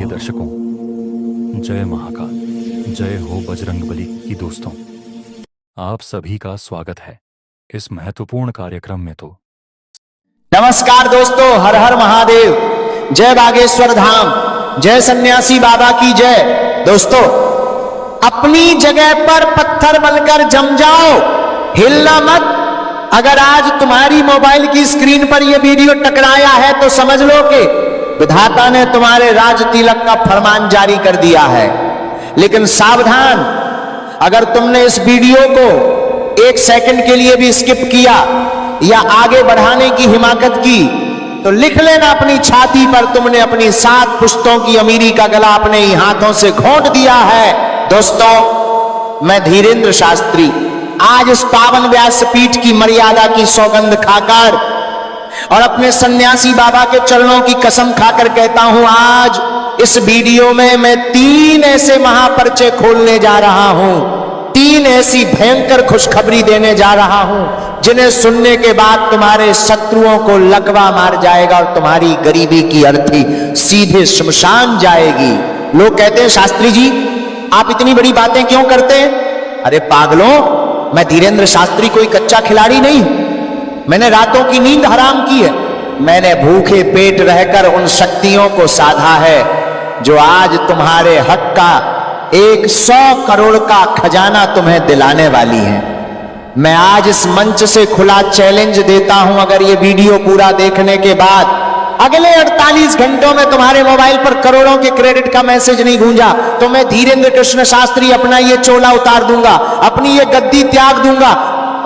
प्रिय दर्शकों, जय महाकाल, जय हो बजरंगबली की दोस्तों। आप सभी का स्वागत है इस महत्वपूर्ण कार्यक्रम में। तो नमस्कार दोस्तों, हर हर महादेव, जय बागेश्वर धाम, जय सन्यासी बाबा की जय। दोस्तों, अपनी जगह पर पत्थर बनकर जम जाओ, हिलना मत। अगर आज तुम्हारी मोबाइल की स्क्रीन पर यह वीडियो टकराया है तो समझ लो कि विधाता ने तुम्हारे राज तिलक का फरमान जारी कर दिया है। लेकिन सावधान, अगर तुमने इस वीडियो को एक सेकंड के लिए भी स्किप किया या आगे बढ़ाने की हिमाकत की तो लिख लेना अपनी छाती पर, तुमने अपनी 7 पुश्तों की अमीरी का गला अपने ही हाथों से घोंट दिया है। दोस्तों, मैं धीरेन्द्र शास्त्री आज इस पावन व्यासपीठ की मर्यादा की सौगंध खाकर और अपने सन्यासी बाबा के चरणों की कसम खाकर कहता हूं, आज इस वीडियो में मैं 3 ऐसे महापर्चे खोलने जा रहा हूं, 3 ऐसी भयंकर खुशखबरी देने जा रहा हूं जिन्हें सुनने के बाद तुम्हारे शत्रुओं को लकवा मार जाएगा और तुम्हारी गरीबी की अर्थी सीधे शमशान जाएगी। लोग कहते हैं, शास्त्री जी आप इतनी बड़ी बातें क्यों करते हैं? अरे पागलों, मैं धीरेन्द्र शास्त्री कोई कच्चा खिलाड़ी नहीं। मैंने रातों की नींद हराम की है। मैंने भूखे पेट रहकर उन शक्तियों को साधा है जो आज तुम्हारे हक का 100 करोड़ का खजाना तुम्हें दिलाने वाली है। मैं आज इस मंच से खुला चैलेंज देता हूं, अगर ये वीडियो पूरा देखने के बाद अगले 48 घंटों में तुम्हारे मोबाइल पर करोड़ों के क्रेडिट का मैसेज नहीं गूंजा तो मैं धीरेन्द्र कृष्ण शास्त्री अपना ये चोला उतार दूंगा, अपनी ये गद्दी त्याग दूंगा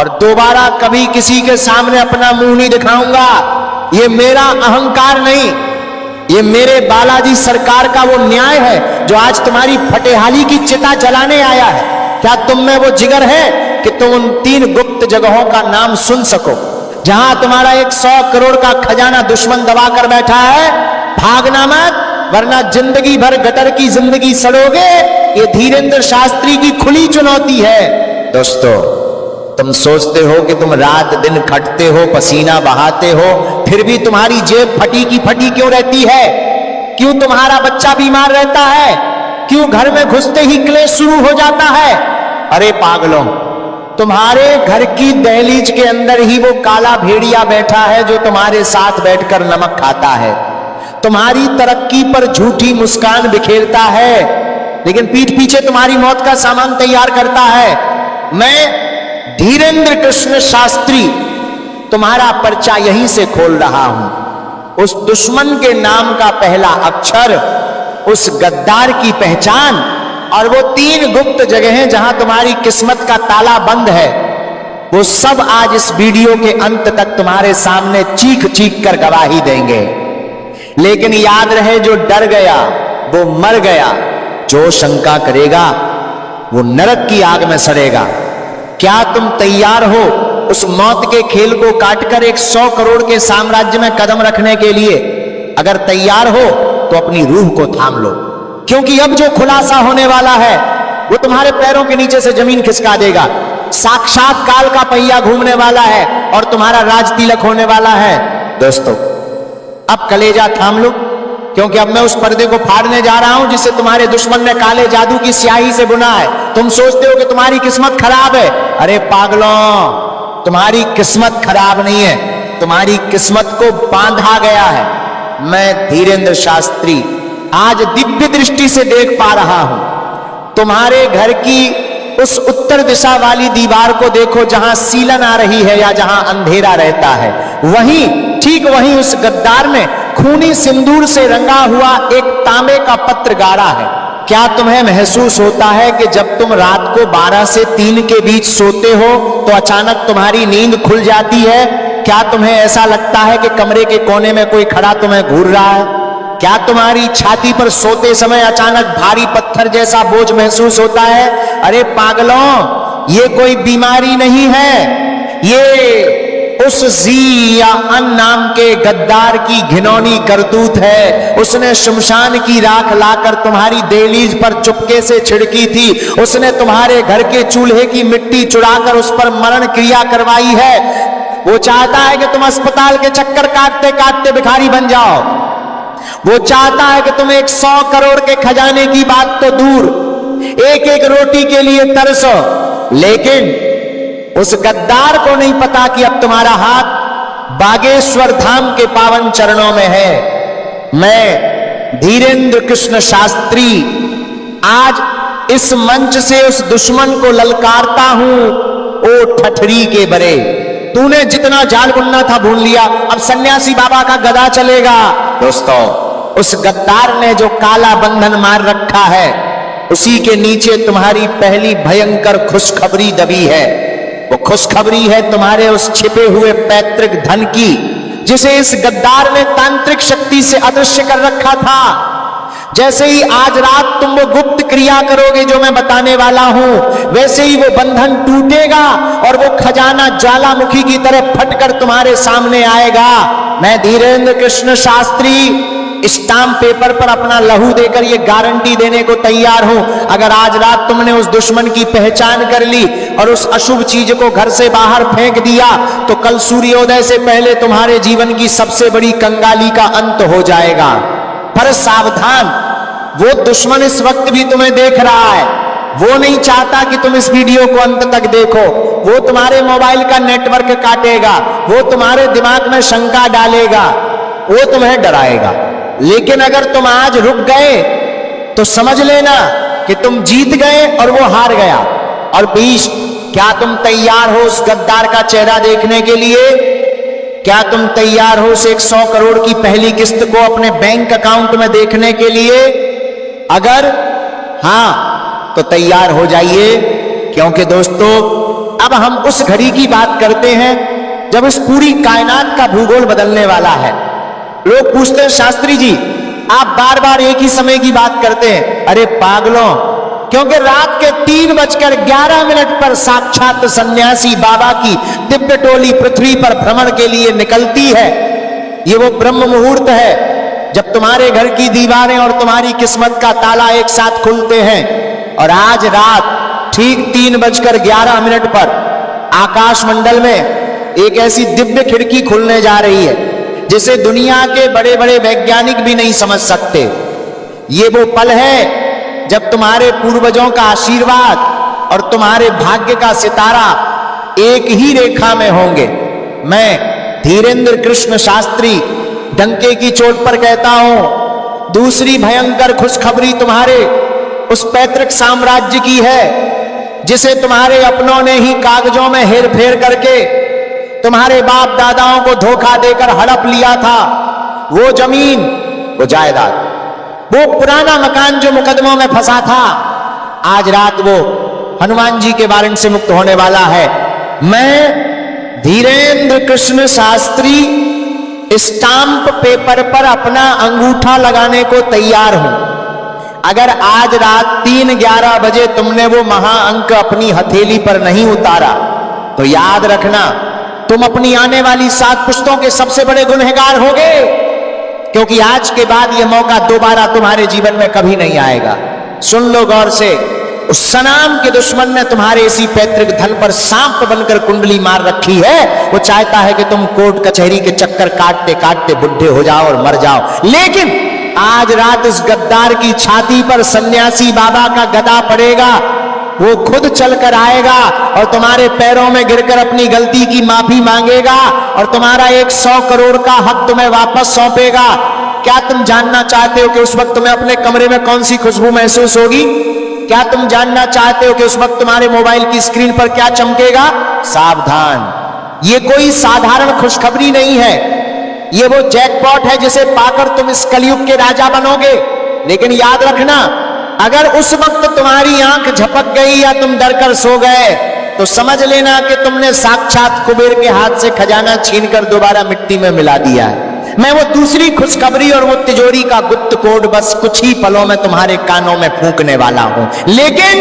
और दोबारा कभी किसी के सामने अपना मुंह नहीं दिखाऊंगा। ये मेरा अहंकार नहीं, ये मेरे बालाजी सरकार का वो न्याय है जो आज तुम्हारी फटेहाली की चिता जलाने आया है। क्या तुम में वो जिगर है कि तुम उन 3 गुप्त जगहों का नाम सुन सको जहां तुम्हारा 100 करोड़ का खजाना दुश्मन दबा कर बैठा है? भागना मत, वरना जिंदगी भर गटर की जिंदगी सड़ोगे। ये धीरेन्द्र शास्त्री की खुली चुनौती है। दोस्तों, तुम सोचते हो कि तुम रात दिन खटते हो, पसीना बहाते हो, फिर भी तुम्हारी जेब फटी की फटी क्यों रहती है? क्यों तुम्हारा बच्चा बीमार रहता है? क्यों घर में घुसते ही क्लेश शुरू हो जाता है? अरे पागलों, तुम्हारे घर की दहलीज के अंदर ही वो काला भेड़िया बैठा है जो तुम्हारे साथ बैठकर नमक खाता है, तुम्हारी तरक्की पर झूठी मुस्कान बिखेरता है, लेकिन पीठ पीछे तुम्हारी मौत का सामान तैयार करता है। मैं धीरेन्द्र कृष्ण शास्त्री तुम्हारा पर्चा यहीं से खोल रहा हूं। उस दुश्मन के नाम का पहला अक्षर, उस गद्दार की पहचान और वो 3 गुप्त जगहें जहां तुम्हारी किस्मत का ताला बंद है, वो सब आज इस वीडियो के अंत तक तुम्हारे सामने चीख चीख कर गवाही देंगे। लेकिन याद रहे, जो डर गया वो मर गया, जो शंका करेगा वो नरक की आग में सड़ेगा। क्या तुम तैयार हो उस मौत के खेल को काटकर 100 करोड़ के साम्राज्य में कदम रखने के लिए? अगर तैयार हो तो अपनी रूह को थाम लो, क्योंकि अब जो खुलासा होने वाला है वो तुम्हारे पैरों के नीचे से जमीन खिसका देगा। साक्षात काल का पहिया घूमने वाला है और तुम्हारा राज तिलक होने वाला है। दोस्तों, अब कलेजा थाम लो, क्योंकि अब मैं उस पर्दे को फाड़ने जा रहा हूं जिसे तुम्हारे दुश्मन ने काले जादू की स्याही से बुना है। तुम सोचते हो कि तुम्हारी किस्मत खराब है। अरे पागलों, तुम्हारी किस्मत खराब नहीं है, तुम्हारी किस्मत को बांधा गया है। मैं धीरेन्द्र शास्त्री आज दिव्य दृष्टि से देख पा रहा हूं। तुम्हारे घर की उस उत्तर दिशा वाली दीवार को देखो जहां सीलन आ रही है या जहां अंधेरा रहता है, वहीं ठीक वहीं उस गद्दार ने खूनी सिंदूर से रंगा हुआ एक तांबे का पत्र गाड़ा है। क्या तुम्हें महसूस होता है कि जब तुम रात को 12 से 3 के बीच सोते हो तो अचानक तुम्हारी नींद खुल जाती है? क्या तुम्हें ऐसा लगता है कि कमरे के कोने में कोई खड़ा तुम्हें घूर रहा है? क्या तुम्हारी छाती पर सोते समय अचानक भारी पत्थर जैसा बोझ महसूस होता है? अरे पागलों, ये कोई बीमारी नहीं है, ये उस जी या अन नाम के गद्दार की घिनौनी करतूत है। उसने शमशान की राख लाकर तुम्हारी दहलीज पर चुपके से छिड़की थी। उसने तुम्हारे घर के चूल्हे की मिट्टी चुराकर उस पर मरण क्रिया करवाई है। वो चाहता है कि तुम अस्पताल के चक्कर काटते काटते भिखारी बन जाओ। वो चाहता है कि तुम 100 करोड़ के खजाने की बात तो दूर, एक एक रोटी के लिए तरसो, लेकिन उस गद्दार को नहीं पता कि अब तुम्हारा हाथ बागेश्वर धाम के पावन चरणों में है। मैं धीरेन्द्र कृष्ण शास्त्री आज इस मंच से उस दुश्मन को ललकारता हूं, ओ ठठरी के बरे, तूने जितना जाल बुनना था भून लिया, अब सन्यासी बाबा का गदा चलेगा। दोस्तों, उस गद्दार ने जो काला बंधन मार रखा है, उसी के नीचे तुम्हारी पहली भयंकर खुशखबरी दबी है। वो खुशखबरी है तुम्हारे उस छिपे हुए पैतृक धन की, जिसे इस गद्दार ने तांत्रिक शक्ति से अदृश्य कर रखा था। जैसे ही आज रात तुम वो गुप्त क्रिया करोगे जो मैं बताने वाला हूं, वैसे ही वो बंधन टूटेगा और वो खजाना ज्वालामुखी की तरह फटकर तुम्हारे सामने आएगा। मैं धीरेन्द्र कृष्ण शास्त्री स्टाम्प पेपर पर अपना लहू देकर ये गारंटी देने को तैयार हूं, अगर आज रात तुमने उस दुश्मन की पहचान कर ली और उस अशुभ चीज को घर से बाहर फेंक दिया, तो कल सूर्योदय से पहले तुम्हारे जीवन की सबसे बड़ी कंगाली का अंत हो जाएगा। पर सावधान, वो दुश्मन इस वक्त भी तुम्हें देख रहा है। वो नहीं चाहता कि तुम इस वीडियो को अंत तक देखो। वो तुम्हारे मोबाइल का नेटवर्क काटेगा, वो तुम्हारे दिमाग में शंका डालेगा, वो तुम्हें डराएगा। लेकिन अगर तुम आज रुक गए तो समझ लेना कि तुम जीत गए और वो हार गया। और बीच, क्या तुम तैयार हो उस गद्दार का चेहरा देखने के लिए? क्या तुम तैयार हो उस 100 करोड़ की पहली किस्त को अपने बैंक अकाउंट में देखने के लिए? अगर हां तो तैयार हो जाइए, क्योंकि दोस्तों अब हम उस घड़ी की बात करते हैं जब इस पूरी कायनात का भूगोल बदलने वाला है। लोग पूछते हैं, शास्त्री जी आप बार बार एक ही समय की बात करते हैं। अरे पागलों, क्योंकि रात के 3:11 पर साक्षात सन्यासी बाबा की दिव्य टोली पृथ्वी पर भ्रमण के लिए निकलती है। ये वो ब्रह्म मुहूर्त है जब तुम्हारे घर की दीवारें और तुम्हारी किस्मत का ताला एक साथ खुलते हैं। और आज रात ठीक 3:11 पर आकाश मंडल में एक ऐसी दिव्य खिड़की खुलने जा रही है जिसे दुनिया के बड़े बड़े वैज्ञानिक भी नहीं समझ सकते। ये वो पल है जब तुम्हारे पूर्वजों का आशीर्वाद और तुम्हारे भाग्य का सितारा एक ही रेखा में होंगे। मैं धीरेन्द्र कृष्ण शास्त्री डंके की चोट पर कहता हूं, दूसरी भयंकर खुशखबरी तुम्हारे उस पैतृक साम्राज्य की है जिसे तुम्हारे अपनों ने ही कागजों में हेरफेर करके तुम्हारे बाप दादाओं को धोखा देकर हड़प लिया था। वो जमीन, वो जायदाद, वो पुराना मकान जो मुकदमों में फंसा था, आज रात वो हनुमान जी के वारंट से मुक्त होने वाला है। मैं धीरेन्द्र कृष्ण शास्त्री स्टाम्प पेपर पर अपना अंगूठा लगाने को तैयार हूं। अगर आज रात 3:11 बजे तुमने वो महाअंक अपनी हथेली पर नहीं उतारा तो याद रखना तुम अपनी आने वाली 7 पुश्तों के सबसे बड़े गुनहगार होगे, क्योंकि आज के बाद यह मौका दोबारा तुम्हारे जीवन में कभी नहीं आएगा। सुन लो गौर से, उस सनाम के दुश्मन ने तुम्हारे इसी पैतृक धन पर सांप बनकर कुंडली मार रखी है। वो चाहता है कि तुम कोर्ट कचहरी के चक्कर काटते काटते बुढ़े हो जाओ और मर जाओ। लेकिन आज रात इस गद्दार की छाती पर सन्यासी बाबा का गदा पड़ेगा। वो खुद चलकर आएगा और तुम्हारे पैरों में गिरकर अपनी गलती की माफी मांगेगा और तुम्हारा 100 करोड़ का हक तुम्हें वापस सौंपेगा। क्या तुम जानना चाहते हो कि उस वक्त तुम्हें अपने कमरे में कौन सी खुशबू महसूस होगी? क्या तुम जानना चाहते हो कि उस वक्त तुम्हारे मोबाइल की स्क्रीन पर क्या चमकेगा? सावधान, ये कोई साधारण खुशखबरी नहीं है, ये वो जैकपॉट है जिसे पाकर तुम इस कलयुग के राजा बनोगे। लेकिन याद रखना, अगर उस वक्त तुम्हारी आंख झपक गई या तुम डरकर सो गए तो समझ लेना कि तुमने साक्षात कुबेर के हाथ से खजाना छीनकर दोबारा मिट्टी में मिला दिया है। मैं वो दूसरी खुशखबरी और वो तिजोरी का गुप्त कोड बस कुछ ही पलों में तुम्हारे कानों में फूंकने वाला हूं। लेकिन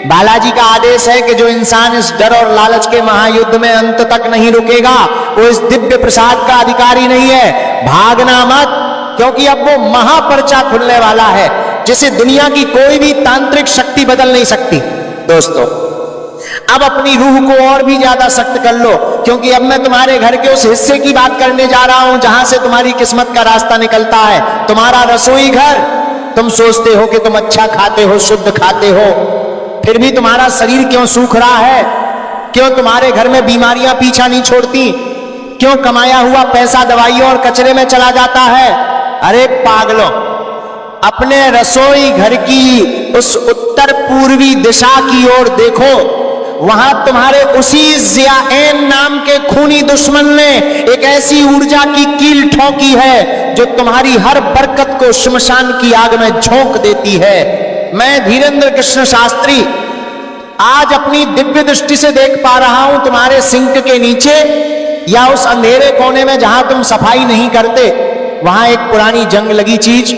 बालाजी का आदेश है कि जो इंसान इस डर और लालच के महायुद्ध में अंत तक नहीं रुकेगा वो इस दिव्य प्रसाद का अधिकारी नहीं है। भागना मत, क्योंकि अब वो महापर्चा खुलने वाला है जिसे दुनिया की कोई भी तांत्रिक शक्ति बदल नहीं सकती। दोस्तों, अब अपनी रूह को और भी ज्यादा सख्त कर लो, क्योंकि अब मैं तुम्हारे घर के उस हिस्से की बात करने जा रहा हूं जहां से तुम्हारी किस्मत का रास्ता निकलता है। तुम्हारा रसोई घर। तुम सोचते हो कि तुम अच्छा खाते हो, शुद्ध खाते हो, फिर भी तुम्हारा शरीर क्यों सूख रहा है? क्यों तुम्हारे घर में बीमारियां पीछा नहीं छोड़ती? क्यों कमाया हुआ पैसा दवाइयों और कचरे में चला जाता है? अरे पागलों, अपने रसोई घर की उस उत्तर पूर्वी दिशा की ओर देखो। वहां तुम्हारे उसी ज़ियाएन नाम के खूनी दुश्मन ने एक ऐसी ऊर्जा की कील ठोकी है जो तुम्हारी हर बरकत को श्मशान की आग में झोंक देती है। मैं धीरेन्द्र कृष्ण शास्त्री आज अपनी दिव्य दृष्टि से देख पा रहा हूं तुम्हारे सिंक के नीचे या उस अंधेरे कोने में जहां तुम सफाई नहीं करते, वहां एक पुरानी जंग लगी चीज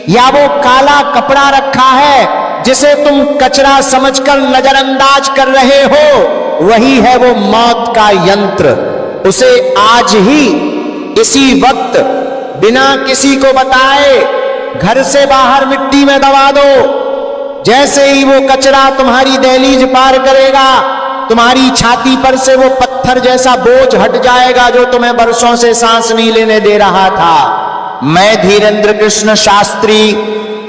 या वो काला कपड़ा रखा है जिसे तुम कचरा समझकर नजरअंदाज कर रहे हो। वही है वो मौत का यंत्र। उसे आज ही इसी वक्त बिना किसी को बताए घर से बाहर मिट्टी में दबा दो। जैसे ही वो कचरा तुम्हारी दहलीज पार करेगा, तुम्हारी छाती पर से वो पत्थर जैसा बोझ हट जाएगा जो तुम्हें बरसों से सांस नहीं लेने दे रहा था। मैं धीरेन्द्र कृष्ण शास्त्री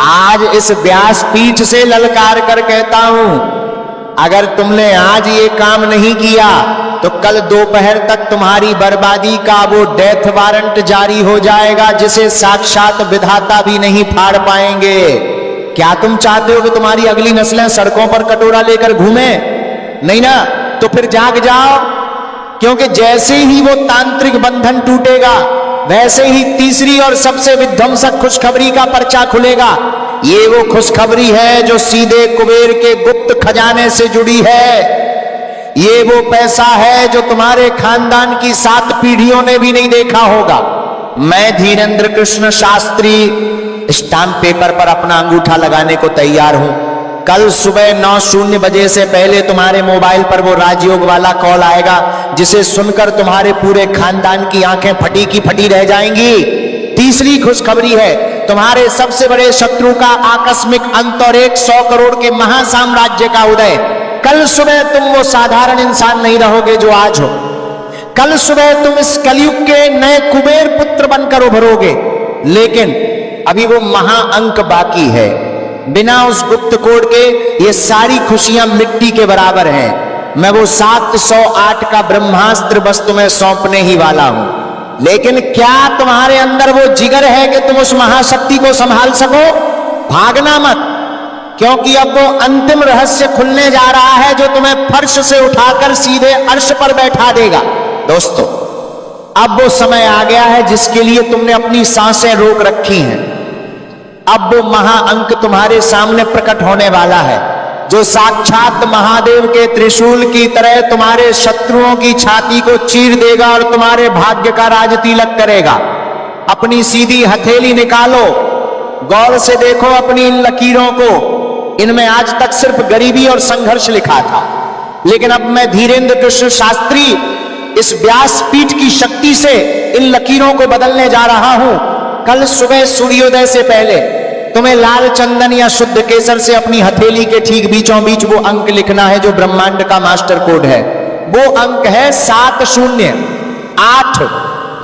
आज इस व्यासपीठ से ललकार कर कहता हूं, अगर तुमने आज ये काम नहीं किया तो कल दोपहर तक तुम्हारी बर्बादी का वो डेथ वारंट जारी हो जाएगा जिसे साक्षात विधाता भी नहीं फाड़ पाएंगे। क्या तुम चाहते हो कि तुम्हारी अगली नस्लें सड़कों पर कटोरा लेकर घूमे? नहीं ना? तो फिर जाग जाओ, क्योंकि जैसे ही वो तांत्रिक बंधन टूटेगा वैसे ही तीसरी और सबसे विध्वंसक खुशखबरी का पर्चा खुलेगा। ये वो खुशखबरी है जो सीधे कुबेर के गुप्त खजाने से जुड़ी है। ये वो पैसा है जो तुम्हारे खानदान की 7 पीढ़ियों ने भी नहीं देखा होगा। मैं धीरेन्द्र कृष्ण शास्त्री स्टाम्प पेपर पर अपना अंगूठा लगाने को तैयार हूं। कल सुबह 9:00 बजे से पहले तुम्हारे मोबाइल पर वो राजयोग वाला कॉल आएगा जिसे सुनकर तुम्हारे पूरे खानदान की आंखें फटी की फटी रह जाएंगी। तीसरी खुशखबरी है तुम्हारे सबसे बड़े शत्रु का आकस्मिक अंत और 100 करोड़ के महासाम्राज्य का उदय। कल सुबह तुम वो साधारण इंसान नहीं रहोगे जो आज हो। कल सुबह तुम इस कलयुग के नए कुबेर पुत्र बनकर उभरोगे। लेकिन अभी वो महाअंक बाकी है। बिना उस गुप्त कोड के ये सारी खुशियां मिट्टी के बराबर हैं। मैं वो 708 का ब्रह्मास्त्र बस तुम्हें सौंपने ही वाला हूं। लेकिन क्या तुम्हारे अंदर वो जिगर है कि तुम उस महाशक्ति को संभाल सको? भागना मत, क्योंकि अब वो अंतिम रहस्य खुलने जा रहा है जो तुम्हें फर्श से उठाकर सीधे अर्श पर बैठा देगा। दोस्तों, अब वो समय आ गया है जिसके लिए तुमने अपनी सांसें रोक रखी हैं। अब वो महाअंक तुम्हारे सामने प्रकट होने वाला है जो साक्षात महादेव के त्रिशूल की तरह तुम्हारे शत्रुओं की छाती को चीर देगा और तुम्हारे भाग्य का राज तिलक करेगा। अपनी सीधी हथेली निकालो, गौर से देखो अपनी इन लकीरों को। इनमें आज तक सिर्फ गरीबी और संघर्ष लिखा था, लेकिन अब मैं धीरेन्द्र कृष्ण शास्त्री इस व्यासपीठ की शक्ति से इन लकीरों को बदलने जा रहा हूं। कल सुबह सूर्योदय से पहले तुम्हें लाल चंदन या शुद्ध केसर से अपनी हथेली के ठीक बीचों बीच वो अंक लिखना है जो ब्रह्मांड का मास्टर कोड है। वो अंक है 708।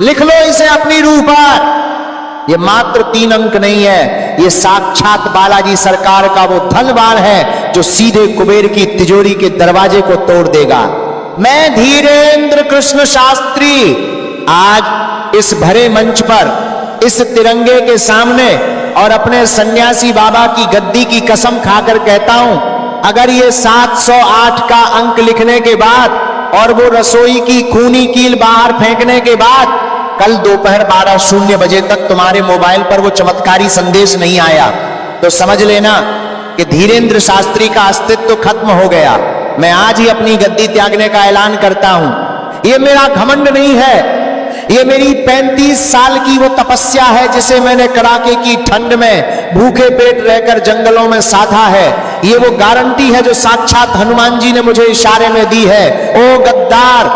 लिख लो इसे अपनी रूह पर। ये मात्र 3 अंक नहीं है, ये साक्षात बालाजी सरकार का वो धनवान है जो सीधे कुबेर की तिजोरी के दरवाजे को तोड़ देगा। मैं धीरेन्द्र कृष्ण शास्त्री आज इस भरे मंच पर इस तिरंगे के सामने और अपने सन्यासी बाबा की गद्दी की कसम खाकर कहता हूं, अगर ये 708 का अंक लिखने के बाद और वो रसोई की खूनी कील बाहर फेंकने के बाद कल दोपहर 12:00 बजे तक तुम्हारे मोबाइल पर वो चमत्कारी संदेश नहीं आया तो समझ लेना कि धीरेन्द्र शास्त्री का अस्तित्व खत्म हो गया। मैं आज ही अपनी गद्दी त्यागने का ऐलान करता हूं। ये मेरा घमंड नहीं है, ये मेरी 35 साल की वो तपस्या है जिसे मैंने कड़ाके की ठंड में भूखे पेट रहकर जंगलों में साधा है। ये वो गारंटी है जो साक्षात हनुमान जी ने मुझे इशारे में दी है। ओ गद्दार,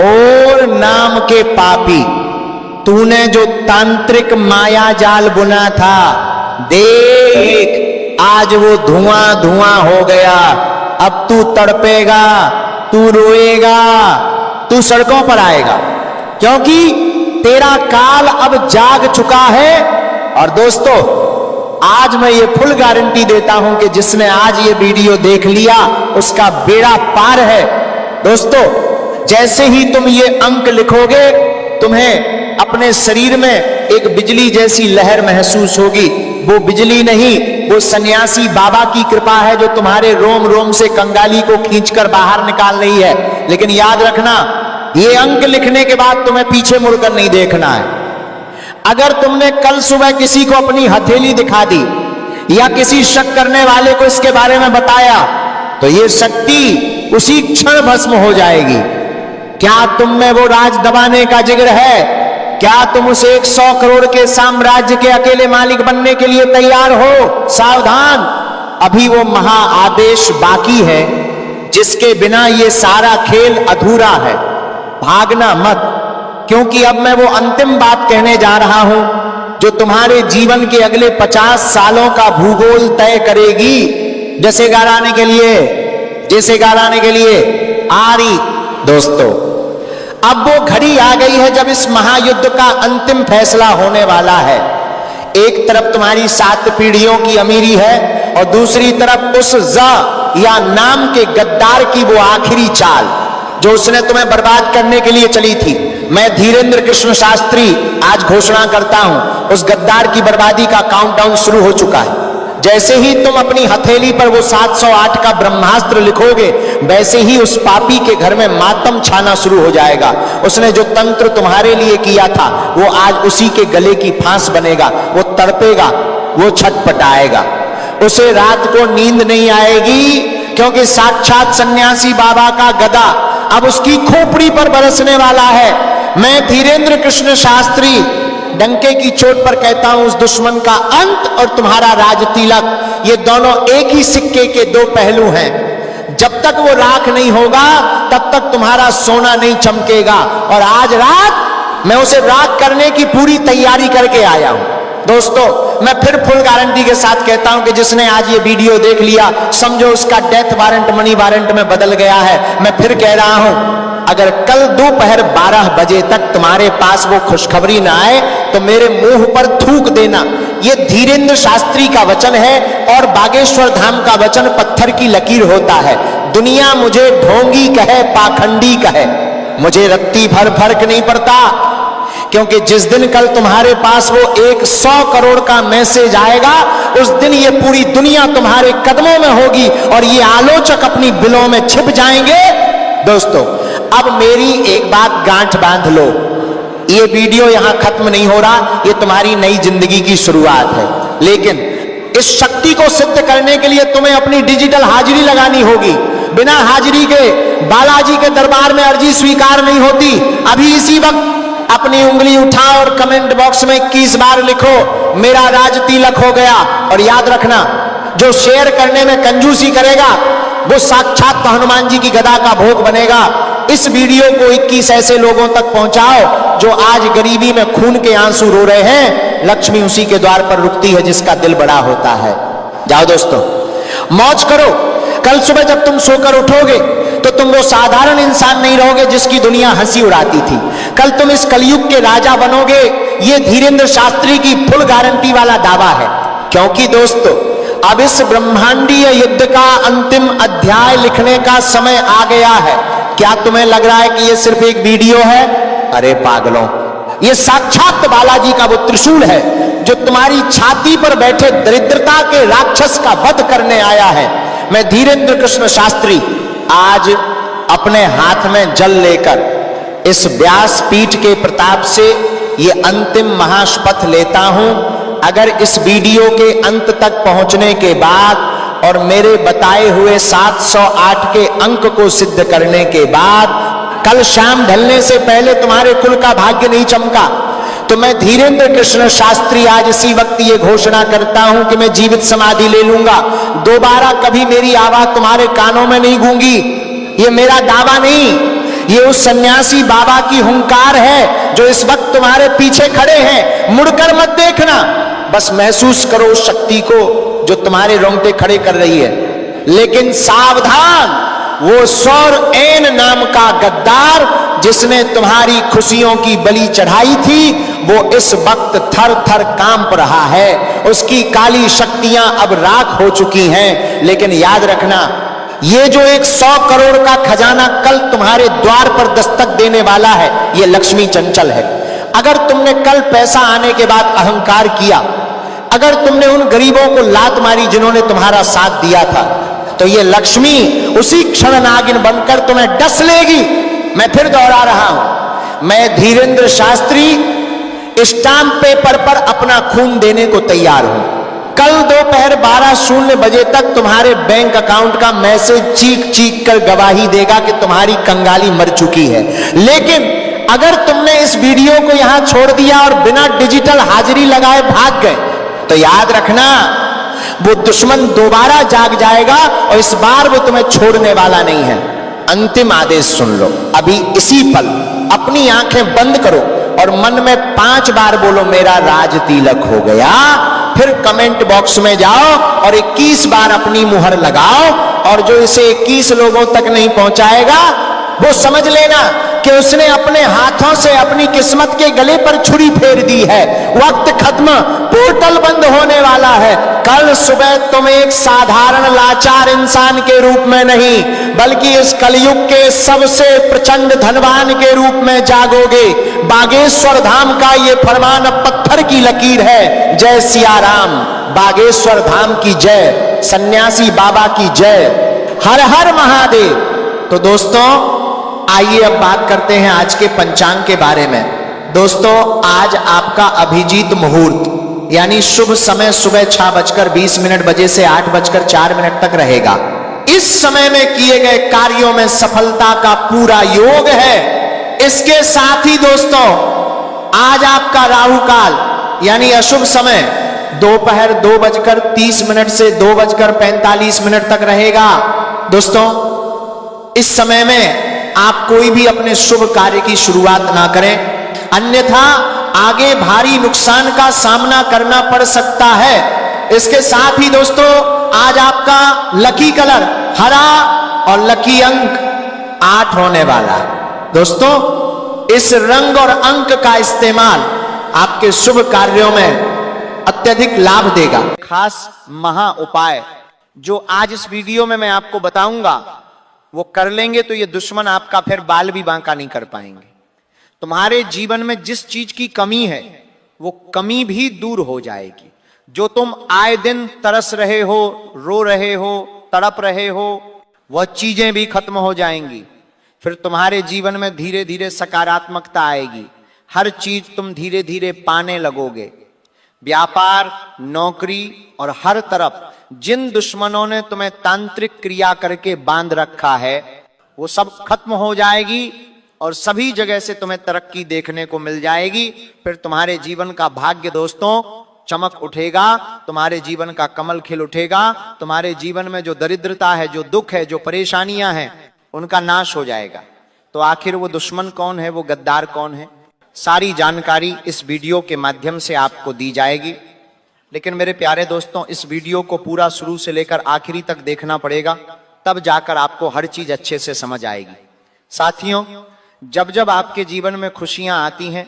और नाम के पापी, तूने जो तांत्रिक माया जाल बुना था, देख आज वो धुआं धुआं हो गया। अब तू तड़पेगा, तू रोएगा, तू सड़कों पर आएगा, क्योंकि तेरा काल अब जाग चुका है। और दोस्तों, आज मैं ये फुल गारंटी देता हूं कि जिसने आज ये वीडियो देख लिया उसका बेड़ा पार है। दोस्तों, जैसे ही तुम ये अंक लिखोगे, तुम्हें अपने शरीर में एक बिजली जैसी लहर महसूस होगी। वो बिजली नहीं, वो सन्यासी बाबा की कृपा है जो तुम्हारे रोम रोम से कंगाली को खींचकर बाहर निकाल रही है। लेकिन याद रखना, ये अंक लिखने के बाद तुम्हें पीछे मुड़कर नहीं देखना है। अगर तुमने कल सुबह किसी को अपनी हथेली दिखा दी या किसी शक करने वाले को इसके बारे में बताया, तो ये शक्ति उसी क्षण भस्म हो जाएगी। क्या तुम में वो राज दबाने का जिगर है? क्या तुम उस 100 करोड़ के साम्राज्य के अकेले मालिक बनने के लिए तैयार हो? सावधान, अभी वो महा आदेश बाकी है जिसके बिना ये सारा खेल अधूरा है। भागना मत, क्योंकि अब मैं वो अंतिम बात कहने जा रहा हूं जो तुम्हारे जीवन के अगले 50 सालों का भूगोल तय करेगी। जैसे गाने के लिए आ रही। दोस्तों, अब वो घड़ी आ गई है जब इस महायुद्ध का अंतिम फैसला होने वाला है। एक तरफ तुम्हारी 7 पीढ़ियों की अमीरी है और दूसरी तरफ उस या नाम के गद्दार की वो आखिरी चाल जो उसने तुम्हें बर्बाद करने के लिए चली थी। मैं धीरेन्द्र कृष्ण शास्त्री आज घोषणा करता हूं, उस गद्दार की बर्बादी का काउंटडाउन शुरू हो चुका है। जैसे ही तुम अपनी हथेली पर वो 708 का ब्रह्मास्त्र लिखोगे, वैसे ही उस पापी के घर में मातम छाना शुरू हो जाएगा। उसने जो तंत्र तुम्हारे लिए किया था, वो आज उसी के गले की फांस बनेगा। वो तड़पेगा, वो छटपटाएगा, उसे रात को नींद नहीं आएगी, क्योंकि साक्षात सन्यासी बाबा का गदा अब उसकी खोपड़ी पर बरसने वाला है। मैं धीरेन्द्र कृष्ण शास्त्री डंके की चोट पर कहता हूं, उस दुश्मन का अंत और तुम्हारा राज तिलक, ये दोनों एक ही सिक्के के 2 पहलू हैं। जब तक वो राख नहीं होगा, तब तक तुम्हारा सोना नहीं चमकेगा। और आज रात मैं उसे राख करने की पूरी तैयारी करके आया हूं। दोस्तों, मैं फिर फुल गारंटी के साथ कहता हूं कि जिसने आज ये वीडियो देख लिया, समझो उसका डेथ वारंट मनी वारंट में बदल गया है। मैं फिर कह रहा हूं, अगर कल दोपहर 12 बजे तक तुम्हारे पास वो खुशखबरी ना आए, तो मेरे मुंह पर थूक देना। ये धीरेन्द्र शास्त्री का वचन है और बागेश्वर धाम का वचन पत्थर की लकीर होता है। दुनिया मुझे ढोंगी कहे, पाखंडी कहे, मुझे रत्ती भर फर्क नहीं पड़ता, क्योंकि जिस दिन कल तुम्हारे पास वो 100 करोड़ का मैसेज आएगा, उस दिन ये पूरी दुनिया तुम्हारे कदमों में होगी और ये आलोचक अपनी बिलों में छिप जाएंगे। दोस्तों, अब मेरी एक बात गांठ बांध लो, ये वीडियो यहां खत्म नहीं हो रहा, ये तुम्हारी नई जिंदगी की शुरुआत है। लेकिन इस शक्ति को सिद्ध करने के लिए तुम्हें अपनी डिजिटल हाजिरी लगानी होगी। बिना हाजिरी के बालाजी के दरबार में अर्जी स्वीकार नहीं होती। अभी इसी वक्त अपनी उंगली उठाओ और कमेंट बॉक्स में 21 बार लिखो, मेरा राज तिलक हो गया। और याद रखना, जो शेयर करने में कंजूसी करेगा वो साक्षात हनुमान जी की गदा का भोग बनेगा। इस वीडियो को 21 ऐसे लोगों तक पहुंचाओ जो आज गरीबी में खून के आंसू रो रहे हैं। लक्ष्मी उसी के द्वार पर रुकती है जिसका दिल बड़ा होता है। जाओ दोस्तों, मौज करो। कल सुबह जब तुम सोकर उठोगे तो तुम वो साधारण इंसान नहीं रहोगे जिसकी दुनिया हंसी उड़ाती थी। कल तुम इस कलयुग के राजा बनोगे। ये धीरेन्द्र शास्त्री की फुल गारंटी वाला दावा है, क्योंकि दोस्तों, अब इस ब्रह्मांडीय युद्ध का अंतिम अध्याय लिखने का समय आ गया है। क्या तुम्हें लग रहा है कि ये सिर्फ एक वीडियो है? अरे पागलों, ये साक्षात बालाजी का वो त्रिशूल है जो तुम्हारी छाती पर बैठे दरिद्रता के राक्षस का वध करने आया है। मैं धीरेन्द्र कृष्ण शास्त्री आज अपने हाथ में जल लेकर इस व्यासपीठ के प्रताप से ये अंतिम महाशपथ लेता हूं, अगर इस वीडियो के अंत तक पहुंचने के बाद और मेरे बताए हुए 708 के अंक को सिद्ध करने के बाद कल शाम ढलने से पहले तुम्हारे कुल का भाग्य नहीं चमका, तो मैं धीरेन्द्र कृष्ण शास्त्री आज इसी वक्त ये घोषणा करता हूं कि मैं जीवित समाधि ले लूंगा। दोबारा कभी मेरी आवाज तुम्हारे कानों में नहीं गूंगी। ये मेरा दावा नहीं, ये उस सन्यासी बाबा की हुंकार है जो इस वक्त तुम्हारे पीछे खड़े हैं। मुड़कर मत देखना, बस महसूस करो उस शक्ति को जो तुम्हारे रोंगटे खड़े कर रही है। लेकिन सावधान, वो सौर-एन नाम का गद्दार जिसने तुम्हारी खुशियों की बलि चढ़ाई थी, वो इस वक्त थर थर कांप रहा है। उसकी काली शक्तियां अब राख हो चुकी हैं। लेकिन याद रखना, ये जो 100 करोड़ का खजाना कल तुम्हारे द्वार पर दस्तक देने वाला है, ये लक्ष्मी चंचल है। अगर तुमने कल पैसा आने के बाद अहंकार किया, अगर तुमने उन गरीबों को लात मारी जिन्होंने तुम्हारा साथ दिया था, तो ये लक्ष्मी उसी क्षण नागिन बनकर तुम्हें डस लेगी। मैं फिर दोहरा रहा हूं, मैं धीरेन्द्र शास्त्री स्टाम्प पेपर पर अपना खून देने को तैयार हूं। कल दोपहर 12:00 बजे तक तुम्हारे बैंक अकाउंट का मैसेज चीख चीख कर गवाही देगा कि तुम्हारी कंगाली मर चुकी है। लेकिन अगर तुमने इस वीडियो को यहां छोड़ दिया और बिना डिजिटल हाजिरी लगाए भाग गए, तो याद रखना, वो दुश्मन दोबारा जाग जाएगा और इस बार वो तुम्हें छोड़ने वाला नहीं है। अंतिम आदेश सुन लो, अभी इसी पल अपनी आंखें बंद करो और मन में 5 बार बोलो, मेरा राज तिलक हो गया। फिर कमेंट बॉक्स में जाओ और 21 बार अपनी मुहर लगाओ, और जो इसे 21 लोगों तक नहीं पहुंचाएगा, वो समझ लेना कि उसने अपने हाथों से अपनी किस्मत के गले पर छुरी फेर दी है। वक्त खत्म, पोर्टल बंद होने वाला है। कल सुबह तुम एक साधारण लाचार इंसान के रूप में नहीं, बल्कि इस कलयुग के सबसे प्रचंड धनवान के रूप में जागोगे। बागेश्वर धाम का ये फरमान अब पत्थर की लकीर है। जय सिया राम, बागेश्वर धाम की जय, सन्यासी बाबा की जय, हर हर महादेव। तो दोस्तों, आइए अब बात करते हैं आज के पंचांग के बारे में। दोस्तों, आज आपका अभिजीत मुहूर्त यानी शुभ समय सुबह 6:20 बजे से 8:04 तक रहेगा। इस समय में किए गए कार्यों में सफलता का पूरा योग है। इसके साथ ही दोस्तों, आज आपका राहु काल यानी अशुभ समय दोपहर 2:30 से 2:45 तक रहेगा। दोस्तों, इस समय में आप कोई भी अपने शुभ कार्य की शुरुआत ना करें, अन्यथा आगे भारी नुकसान का सामना करना पड़ सकता है। इसके साथ ही दोस्तों, आज आपका लकी कलर हरा और लकी अंक 8 होने वाला है। दोस्तों, इस रंग और अंक का इस्तेमाल आपके शुभ कार्यों में अत्यधिक लाभ देगा। खास महा उपाय जो आज इस वीडियो में मैं आपको बताऊंगा, वो कर लेंगे तो ये दुश्मन आपका फिर बाल भी बांका नहीं कर पाएंगे। तुम्हारे जीवन में जिस चीज की कमी है, वो कमी भी दूर हो जाएगी। जो तुम आए दिन तरस रहे हो, रो रहे हो, तड़प रहे हो, वह चीजें भी खत्म हो जाएंगी। फिर तुम्हारे जीवन में धीरे धीरे सकारात्मकता आएगी। हर चीज तुम धीरे धीरे पाने लगोगे। व्यापार, नौकरी और हर तरफ जिन दुश्मनों ने तुम्हें तांत्रिक क्रिया करके बांध रखा है, वो सब खत्म हो जाएगी और सभी जगह से तुम्हें तरक्की देखने को मिल जाएगी। फिर तुम्हारे जीवन का भाग्य दोस्तों चमक उठेगा, तुम्हारे जीवन का कमल खिल उठेगा। तुम्हारे जीवन में जो दरिद्रता है, जो दुख है, जो परेशानियां हैं, उनका नाश हो जाएगा। तो आखिर वो दुश्मन कौन है, वो गद्दार कौन है, सारी जानकारी इस वीडियो के माध्यम से आपको दी जाएगी। लेकिन मेरे प्यारे दोस्तों, इस वीडियो को पूरा शुरू से लेकर आखिरी तक देखना पड़ेगा, तब जाकर आपको हर चीज अच्छे से समझ आएगी। साथियों, जब जब आपके जीवन में खुशियां आती हैं,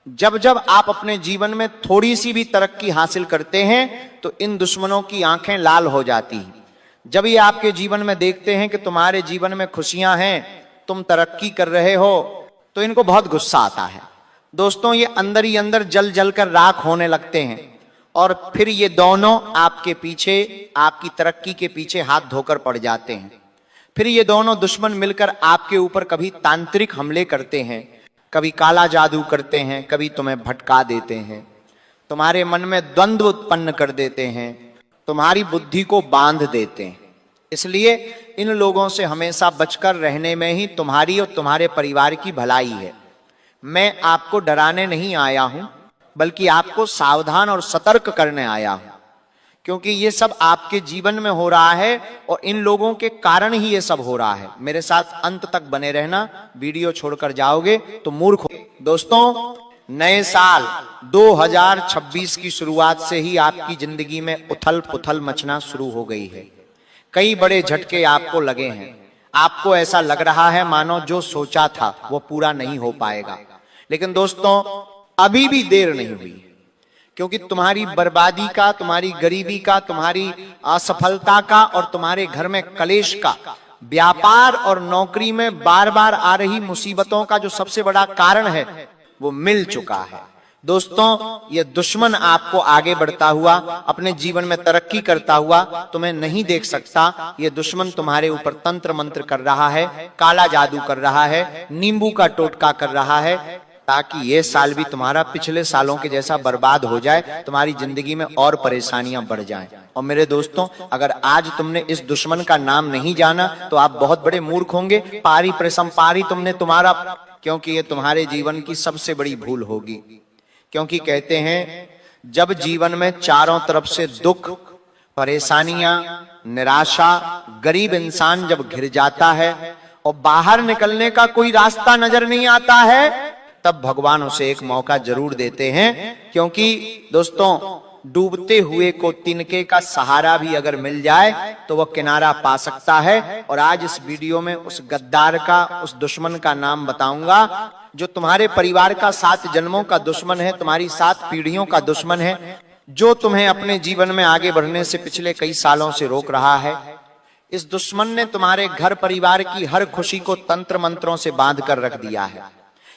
जब जब आप अपने जीवन में थोड़ी सी भी तरक्की हासिल करते हैं, तो इन दुश्मनों की आंखें लाल हो जाती हैं। जब ये आपके जीवन में देखते हैं कि तुम्हारे जीवन में खुशियां हैं, तुम तरक्की कर रहे हो, तो इनको बहुत गुस्सा आता है। दोस्तों, ये अंदर ही अंदर जल जल कर राख होने लगते हैं और फिर ये दोनों आपके पीछे, आपकी तरक्की के पीछे हाथ धोकर पड़ जाते हैं। फिर ये दोनों दुश्मन मिलकर आपके ऊपर कभी तांत्रिक हमले करते हैं, कभी काला जादू करते हैं, कभी तुम्हें भटका देते हैं, तुम्हारे मन में द्वंद्व उत्पन्न कर देते हैं, तुम्हारी बुद्धि को बांध देते हैं। इसलिए इन लोगों से हमेशा बचकर रहने में ही तुम्हारी और तुम्हारे परिवार की भलाई है। मैं आपको डराने नहीं आया हूं, बल्कि आपको सावधान और सतर्क करने आया हूं, क्योंकि ये सब आपके जीवन में हो रहा है और इन लोगों के कारण ही ये सब हो रहा है। मेरे साथ अंत तक बने रहना, वीडियो छोड़कर जाओगे तो मूर्ख हो। दोस्तों, नए साल 2026 की शुरुआत से ही आपकी जिंदगी में उथल पुथल मचना शुरू हो गई है। कई बड़े झटके आपको लगे हैं, आपको ऐसा लग रहा है मानो जो सोचा था वो पूरा नहीं हो पाएगा। लेकिन दोस्तों अभी भी देर नहीं हुई, क्योंकि तुम्हारी बर्बादी का, तुम्हारी गरीबी का, तुम्हारी असफलता का और तुम्हारे घर में कलेश का, व्यापार और नौकरी में बार बार आ रही मुसीबतों का जो सबसे बड़ा कारण है वो मिल चुका है। दोस्तों ये दुश्मन आपको आगे बढ़ता हुआ, अपने जीवन में तरक्की करता हुआ तुम्हें नहीं देख सकता। ये दुश्मन तुम्हारे ऊपर तंत्र मंत्र कर रहा है, काला जादू कर रहा है, नींबू का टोटका कर रहा है, ताकि ये साल भी तुम्हारा पिछले सालों के जैसा बर्बाद हो जाए, तुम्हारी जिंदगी में और परेशानियां बढ़ जाएं। और मेरे दोस्तों अगर आज तुमने इस दुश्मन का नाम नहीं जाना तो आप बहुत बड़े मूर्ख होंगे। पारी प्रसंपारी तुमने तुम्हारा, क्योंकि ये तुम्हारे जीवन की सबसे बड़ी भूल होगी। क्योंकि कहते हैं जब जीवन में चारों तरफ से दुख, परेशानियां, निराशा, गरीब इंसान जब घिर जाता है और बाहर निकलने का कोई रास्ता नजर नहीं आता है, तब भगवान उसे एक मौका जरूर देते हैं। क्योंकि दोस्तों डूबते हुए को तिनके का सहारा भी अगर मिल जाए तो वह किनारा पा सकता है। और आज इस वीडियो में उस गद्दार का, उस दुश्मन का नाम बताऊंगा जो तुम्हारे परिवार का 7 जन्मों का दुश्मन है, तुम्हारी 7 पीढ़ियों का दुश्मन है, जो तुम्हें अपने जीवन में आगे बढ़ने से पिछले कई सालों से रोक रहा है। इस दुश्मन ने तुम्हारे घर परिवार की हर खुशी को तंत्र मंत्रों से बांध कर रख दिया है।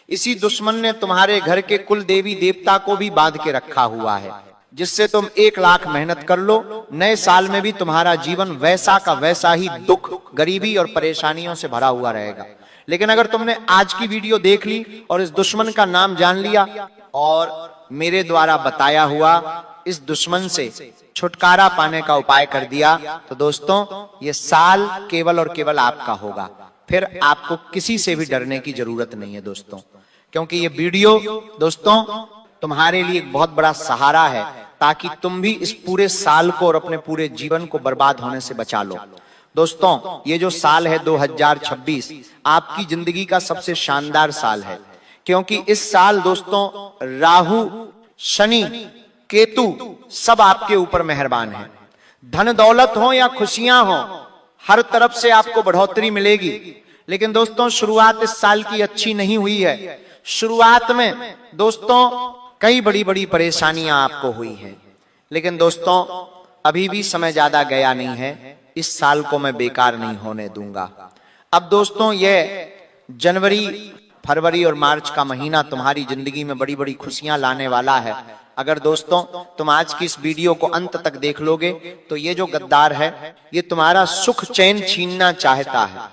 इसी दुश्मन ने तुम्हारे घर के कुल देवी देवता को भी बांध के रखा हुआ है, जिससे तुम 1 लाख मेहनत कर लो, नए साल में भी तुम्हारा जीवन वैसा का वैसा ही दुख, गरीबी और परेशानियों से भरा हुआ रहेगा। लेकिन अगर तुमने आज की वीडियो देख ली और इस दुश्मन का नाम जान लिया और मेरे द्वारा बताया हुआ इस दुश्मन से छुटकारा पाने का उपाय कर दिया, तो दोस्तों ये साल केवल और केवल आपका होगा। फिर आपको किसी से भी डरने की जरूरत नहीं है दोस्तों, क्योंकि ये वीडियो दोस्तों तुम्हारे लिए एक बहुत बड़ा सहारा है, ताकि तुम भी इस पूरे साल को और अपने पूरे जीवन को बर्बाद होने से बचा लो। दोस्तों ये जो साल है 2026 आपकी जिंदगी का सबसे शानदार साल है, क्योंकि इस साल दोस्तों राहु, शनि, केतु सब आपके ऊपर मेहरबान है। धन दौलत हो या खुशियां हो, हर तरफ से आपको बढ़ोतरी मिलेगी। लेकिन दोस्तों शुरुआत इस साल की अच्छी नहीं हुई है। शुरुआत में दोस्तों कई बड़ी बड़ी परेशानियां आपको हुई हैं, लेकिन दोस्तों अभी भी समय ज्यादा गया नहीं है। इस साल को मैं बेकार नहीं होने दूंगा। अब दोस्तों ये जनवरी, फरवरी और मार्च का महीना तुम्हारी जिंदगी में बड़ी बड़ी खुशियां लाने वाला है। अगर दोस्तों तुम आज की इस वीडियो को अंत तक देख लोगे तो ये जो गद्दार है ये तुम्हारा सुख चैन छीनना चाहता है,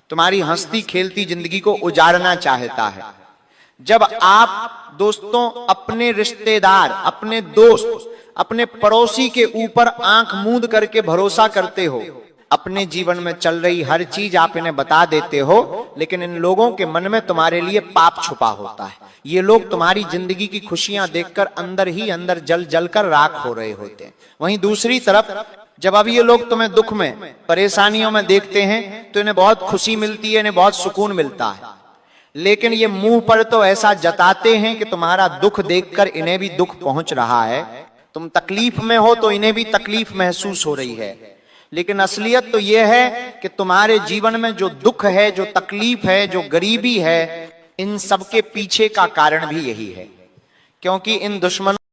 तुम्हारी हंसती खेलती जिंदगी को उजाड़ना चाहता है। जब आप दोस्तों अपने रिश्तेदार, अपने दोस्त, अपने पड़ोसी के ऊपर आंख मूंद करके भरोसा करते हो, अपने जीवन में चल रही हर चीज आप इन्हें बता देते हो, लेकिन इन लोगों के मन में तुम्हारे लिए पाप छुपा होता है। ये लोग तुम्हारी जिंदगी की खुशियां देखकर अंदर ही अंदर जल जल कर राख हो रहे होते हैं। वहीं दूसरी तरफ जब अब ये लोग तुम्हें दुख में, परेशानियों में देखते हैं तो इन्हें बहुत खुशी मिलती है, इन्हें बहुत सुकून मिलता है। लेकिन ये मुंह पर तो ऐसा जताते हैं कि तुम्हारा दुख देखकर इन्हें भी दुख पहुंच रहा है, तुम तकलीफ में हो तो इन्हें भी तकलीफ महसूस हो रही है। लेकिन असलियत तो यह है कि तुम्हारे जीवन में जो दुख है, जो तकलीफ है, जो गरीबी है, इन सब के पीछे का कारण भी यही है। क्योंकि इन दुश्मनों